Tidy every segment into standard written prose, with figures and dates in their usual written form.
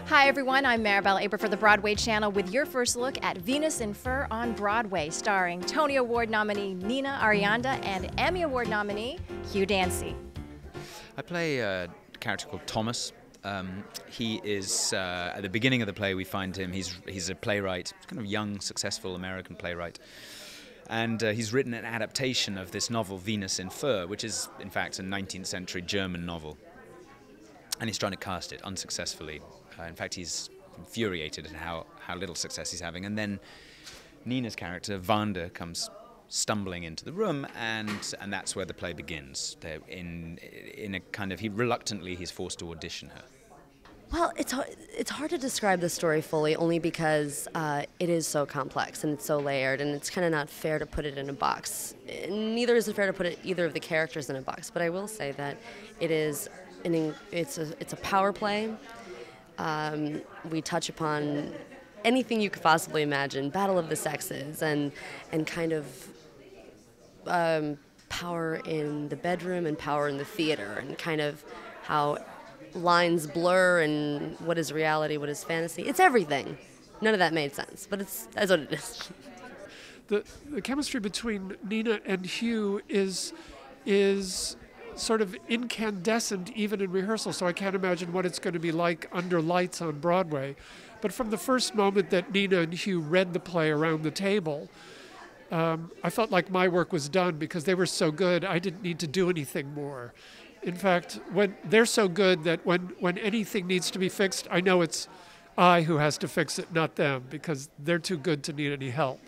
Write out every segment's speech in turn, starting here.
Hi everyone, I'm Maribel Aber for the Broadway Channel with your first look at Venus in Fur on Broadway, starring Tony Award nominee Nina Arianda and Emmy Award nominee HUGH DANCY. I play a character called Thomas. He is, at the beginning of the play we find him, he's a playwright, kind of young, successful American playwright. And he's written an adaptation of this novel, Venus in Fur, which is, in fact, a 19th century German novel. And he's trying to cast it unsuccessfully. In fact, he's infuriated at how little success he's having. And then Nina's character, Wanda, comes stumbling into the room, and that's where the play begins. In a kind of, he's forced to audition her. Well, it's hard to describe the story fully, only because it is so complex and it's so layered, and it's kind of not fair to put it in a box. Neither is it fair to put either of the characters in a box. But I will say that it's a power play. We touch upon anything you could possibly imagine: battle of the sexes, and kind of power in the bedroom and power in the theater, and kind of how lines blur and what is reality, what is fantasy. It's everything. None of that made sense, but that's what it is. The chemistry between Nina and Hugh is sort of incandescent even in rehearsal, so I can't imagine what it's going to be like under lights on Broadway. But from the first moment that Nina and Hugh read the play around the table, I felt like my work was done because they were so good I didn't need to do anything more. In fact, when they're so good that when anything needs to be fixed, I know it's I who has to fix it, not them, because they're too good to need any help.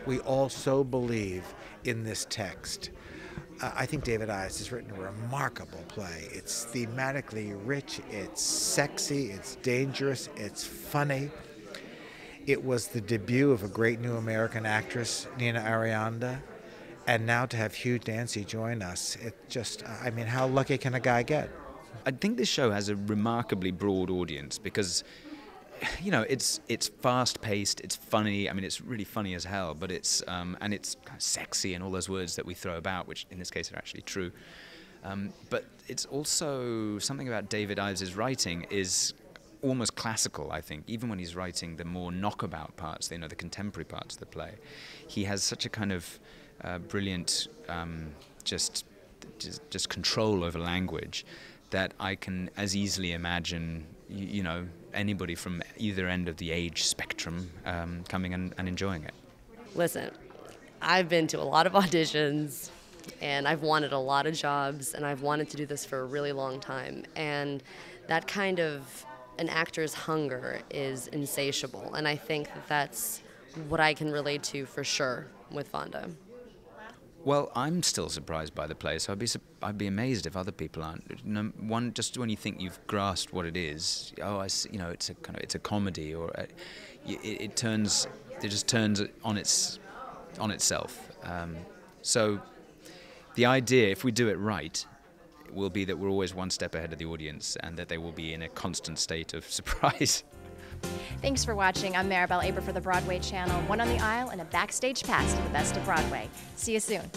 We all so believe in this text. I think David Ives has written a remarkable play. It's thematically rich, it's sexy, it's dangerous, it's funny. It was the debut of a great new American actress, Nina Arianda. And now to have HUGH DANCY join us, it just, I mean, how lucky can a guy get? I think this show has a remarkably broad audience because, you know, it's fast-paced, it's funny. I mean, it's really funny as hell, but it's and it's kind of sexy and all those words that we throw about, which in this case are actually true. But it's also something about David Ives' writing is almost classical, I think. Even when he's writing the more knockabout parts, you know, the contemporary parts of the play, he has such a kind of brilliant just control over language that I can as easily imagine, you know, anybody from either end of the age spectrum coming and enjoying it. Listen, I've been to a lot of auditions, and I've wanted a lot of jobs, and I've wanted to do this for a really long time. And that kind of an actor's hunger is insatiable, and I think that's what I can relate to for sure with Wanda. Well, I'm still surprised by the play, so I'd be amazed if other people aren't. You know, just when you think you've grasped what it is, oh, I see, you know, it's a comedy, or it just turns on itself. So the idea, if we do it right, will be that we're always one step ahead of the audience, and that they will be in a constant state of surprise. Thanks for watching. I'm Maribel Aber for the Broadway Channel, one on the aisle and a backstage pass to the best of Broadway. See you soon.